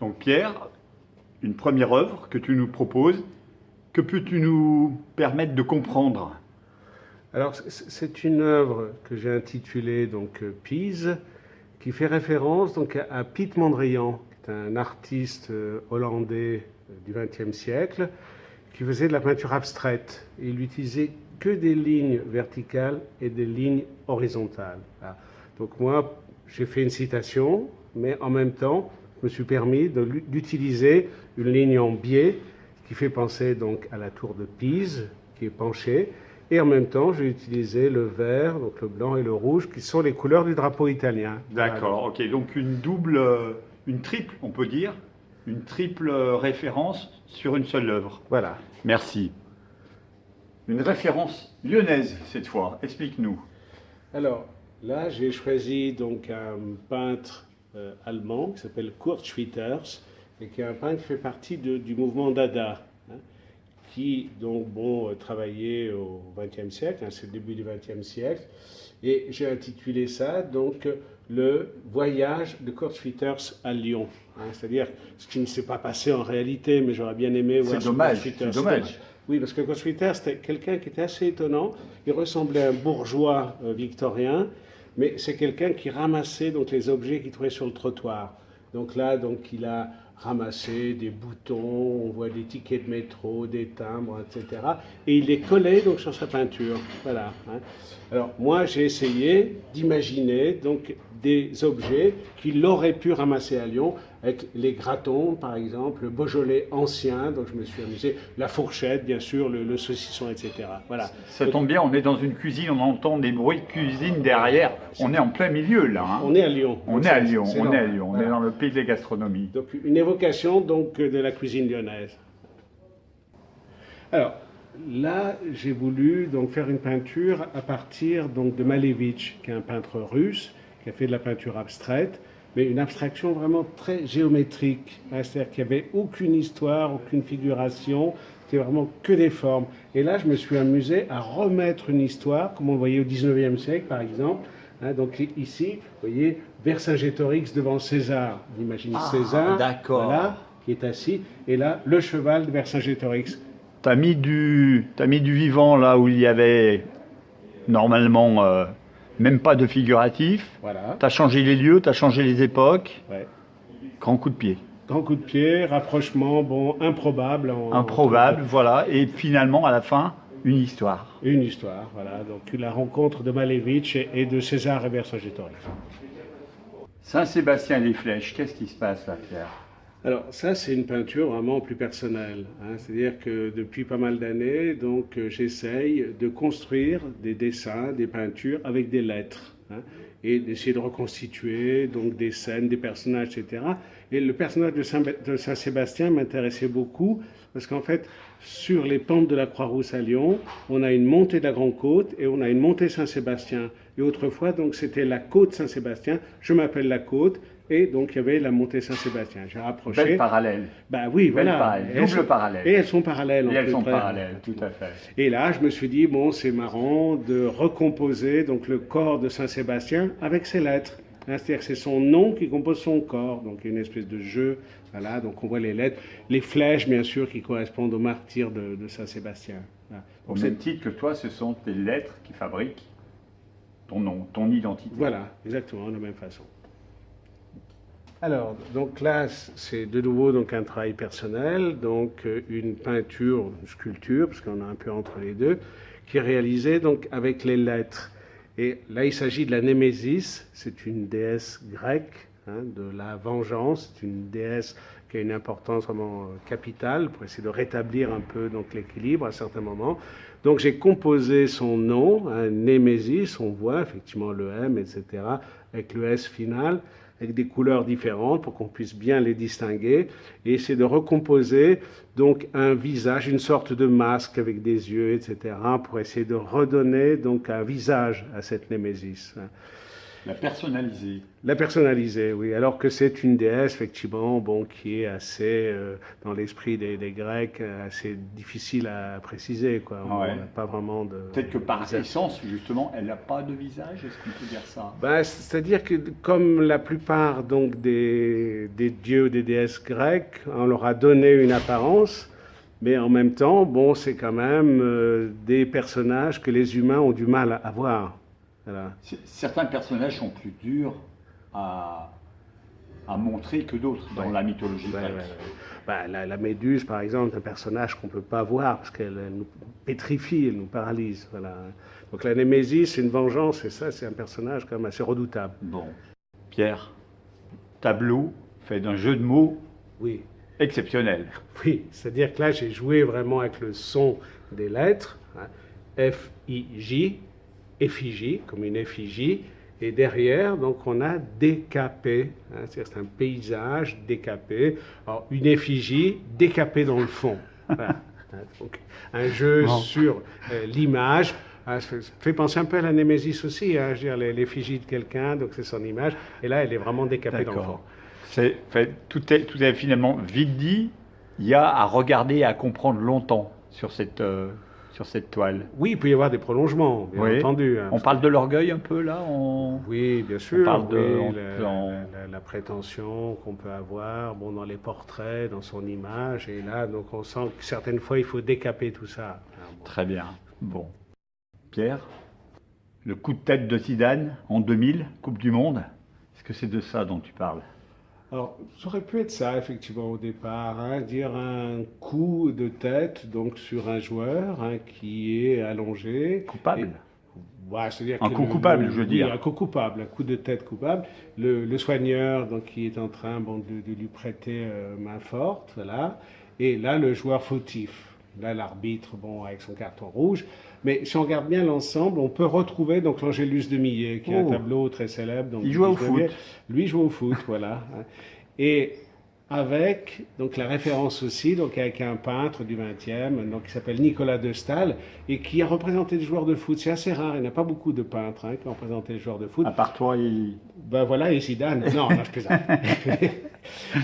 Donc Pierre, une première œuvre que tu nous proposes, que peux-tu nous permettre de comprendre? Alors, c'est une œuvre que j'ai intitulée donc Pise, qui fait référence donc à Piet Mondrian, qui est un artiste hollandais du XXe siècle, qui faisait de la peinture abstraite. Et il utilisait que des lignes verticales et des lignes horizontales. Voilà. Donc moi, j'ai fait une citation, mais en même temps, je me suis permis d'utiliser une ligne en biais qui fait penser donc à la tour de Pise, qui est penchée. Et en même temps, j'ai utilisé le vert, donc le blanc et le rouge, qui sont les couleurs du drapeau italien. D'accord, ok. Donc une triple, on peut dire, une triple référence sur une seule œuvre. Voilà. Merci. Une référence lyonnaise cette fois. Explique-nous. Alors là, j'ai choisi donc un peintre allemand qui s'appelle Kurt Schwitters et qui est un peintre qui fait partie du mouvement Dada, hein, qui donc travaillait au XXe siècle, hein, c'est le début du XXe siècle, et j'ai intitulé ça donc le voyage de Kurt Schwitters à Lyon, hein, c'est-à-dire ce qui ne s'est pas passé en réalité, mais j'aurais bien aimé voir Kurt Schwitters. C'est dommage. Oui, parce que Kurt Schwitters, c'était quelqu'un qui était assez étonnant. Il ressemblait à un bourgeois victorien, mais c'est quelqu'un qui ramassait donc les objets qu'il trouvait sur le trottoir. Donc là, donc il a ramassé des boutons, on voit des tickets de métro, des timbres, etc. Et il les collait donc sur sa peinture. Voilà. Hein. Alors moi, j'ai essayé d'imaginer donc des objets qu'il aurait pu ramasser à Lyon, avec les gratons, par exemple, le Beaujolais ancien, donc je me suis amusé, la fourchette, bien sûr, le saucisson, etc. Voilà. Ça tombe bien, on est dans une cuisine, on entend des bruits de cuisine derrière. On est en plein milieu là. Hein. On est à Lyon. On est à Lyon, on est à Lyon, on voilà. est dans le pays de la gastronomie. Donc une évocation donc de la cuisine lyonnaise. Alors là, j'ai voulu donc faire une peinture à partir donc de Malevich, qui est un peintre russe, qui a fait de la peinture abstraite, mais une abstraction vraiment très géométrique. C'est-à-dire qu'il n'y avait aucune histoire, aucune figuration, c'était vraiment que des formes. Et là, je me suis amusé à remettre une histoire, comme on le voyait au XIXe siècle, par exemple. Hein, donc ici, vous voyez, Vercingétorix devant César. On imagine César, voilà, qui est assis, et là, le cheval de Vercingétorix. T'as mis du vivant là où il y avait normalement même pas de figuratif. Voilà. T'as changé les lieux, t'as changé les époques. Ouais. Grand coup de pied. Grand coup de pied, rapprochement, improbable. Improbable, voilà. Et finalement, à la fin, une histoire. Une histoire, voilà. Donc la rencontre de Malevich et de César et Vercingétorix. Saint-Sébastien et les flèches, qu'est-ce qui se passe là, Pierre? Alors ça, c'est une peinture vraiment plus personnelle. Hein. C'est-à-dire que depuis pas mal d'années, donc j'essaye de construire des dessins, des peintures avec des lettres, hein, et d'essayer de reconstituer donc des scènes, des personnages, etc. Et le personnage de Saint-Sébastien m'intéressait beaucoup parce qu'en fait, sur les pentes de la Croix-Rousse à Lyon, on a une montée de la Grande Côte et on a une montée Saint-Sébastien. Et autrefois, donc c'était la côte Saint-Sébastien. Je m'appelle la côte. Et donc, il y avait la montée Saint-Sébastien. J'ai rapproché. Belle parallèle. Ben oui, voilà. Double parallèle. Et elles sont parallèles. Et elles sont parallèles, tout à fait. Et là, je me suis dit, bon, c'est marrant de recomposer donc, le corps de Saint-Sébastien avec ses lettres. C'est-à-dire que c'est son nom qui compose son corps. Donc, il y a une espèce de jeu. Voilà, donc on voit les lettres. Les flèches, bien sûr, qui correspondent aux martyrs de Saint-Sébastien. Voilà. Au même titre que toi, ce sont tes lettres qui fabriquent ton nom, ton identité. Voilà, exactement, de la même façon. Alors, donc là, c'est de nouveau donc un travail personnel, donc une peinture, une sculpture, parce qu'on a un peu entre les deux, qui est réalisée donc avec les lettres. Et là, il s'agit de la Némésis, c'est une déesse grecque, hein, de la vengeance, c'est une déesse qui a une importance vraiment capitale pour essayer de rétablir un peu donc l'équilibre à certains moments. Donc j'ai composé son nom, hein, Némésis, on voit effectivement le M, etc., avec le S final, avec des couleurs différentes pour qu'on puisse bien les distinguer, et essayer de recomposer donc un visage, une sorte de masque avec des yeux, etc., pour essayer de redonner donc un visage à cette Némésis. La personnaliser. La personnaliser, oui, alors que c'est une déesse, effectivement, bon, qui est assez, dans l'esprit des Grecs, assez difficile à préciser, quoi. Ah ouais. On n'a pas vraiment de... Peut-être que par visage. essence, justement, elle n'a pas de visage, est-ce qu'on peut dire ça? Ben, c'est-à-dire que comme la plupart donc, des dieux ou des déesses grecques, on leur a donné une apparence, mais en même temps, bon, c'est quand même des personnages que les humains ont du mal à voir. Voilà. Certains personnages sont plus durs à, à montrer que d'autres dans Ouais. la mythologie Ouais, grecque. ouais, ouais. Ben, la Méduse, par exemple, est un personnage qu'on ne peut pas voir parce qu'elle nous pétrifie, elle nous paralyse. Voilà. Donc la Némésis, c'est une vengeance, et ça, c'est un personnage quand même assez redoutable. Bon. Pierre, tableau fait d'un jeu de mots Oui. exceptionnel. Oui, c'est-à-dire que là, j'ai joué vraiment avec le son des lettres, hein, F-I-J, effigie, comme une effigie, et derrière, donc, on a décapé, hein, c'est-à-dire c'est un paysage décapé, alors une effigie décapée dans le fond. Voilà. Donc, un jeu Bon. sur l'image. Ça fait penser un peu à la Némésis aussi, hein, je veux dire, l'effigie de quelqu'un, donc c'est son image, et là, elle est vraiment décapée dans le fond. Tout est finalement vite dit. Il y a à regarder et à comprendre longtemps sur cette toile. Oui, il peut y avoir des prolongements, bien Oui. entendu. Hein, On parle de l'orgueil un peu là Oui, bien sûr. parle de- oui, on- la prétention qu'on peut avoir, bon, dans les portraits, dans son image, et là, donc, on sent que certaines fois, il faut décaper tout ça. Alors, bon. Très bien. Bon. Pierre, le coup de tête de Zidane en 2000, Coupe du Monde, est-ce que c'est de ça dont tu parles? Alors, ça aurait pu être ça, effectivement, au départ, hein, dire un coup de tête, donc, sur un joueur hein, qui est allongé. Coupable? Ouais, c'est-à-dire Un que coup coupable, je veux oui, dire. un coup coupable, un coup de tête coupable. Le soigneur, donc, qui est en train bon, de lui prêter main forte, voilà. Et là, le joueur fautif. Là, l'arbitre, bon, avec son carton rouge. Mais si on regarde bien l'ensemble, on peut retrouver donc l'Angélus de Millet, qui est un Oh. tableau très célèbre. Donc, Il du jouait au 19e. foot. Lui joue au foot, voilà. Et avec donc la référence aussi donc avec un peintre du XXe donc qui s'appelle Nicolas de Staël et qui a représenté des joueurs de foot. C'est assez rare, il n'y a pas beaucoup de peintres qui ont représenté les joueurs de foot. À part toi, Ben voilà, et Zidane. Non, non, je plaisante.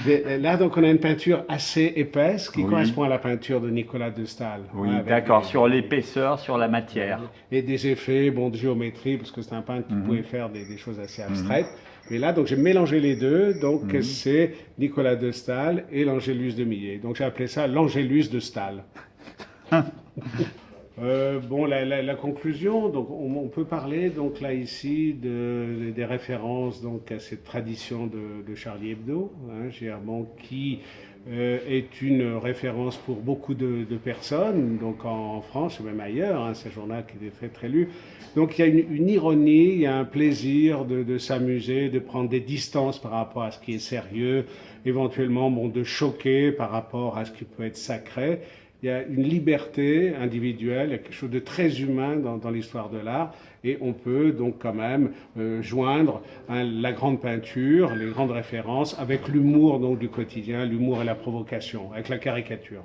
Mais là, donc, on a une peinture assez épaisse qui Oui. correspond à la peinture de Nicolas de Staël. oui, avec d'accord, des- sur l'épaisseur, sur la matière. et des effets bon, de géométrie, parce que c'est un peintre qui pouvait faire des choses assez abstraites. Mais là, donc, j'ai mélangé les deux. Donc, c'est Nicolas de Staël et l'Angélus de Millet. Donc, j'ai appelé ça l'Angélus de Staël. Bon, la conclusion, donc on peut parler donc là ici des références donc à cette tradition de Charlie Hebdo, hein, bon, qui est une référence pour beaucoup de personnes, donc en France et même ailleurs, hein, c'est un journal qui était très très lu. Donc il y a une ironie, il y a un plaisir de s'amuser, de prendre des distances par rapport à ce qui est sérieux, éventuellement bon, de choquer par rapport à ce qui peut être sacré. Il y a une liberté individuelle, il y a quelque chose de très humain dans l'histoire de l'art, et on peut donc quand même joindre la grande peinture, les grandes références, avec l'humour donc du quotidien, l'humour et la provocation, avec la caricature.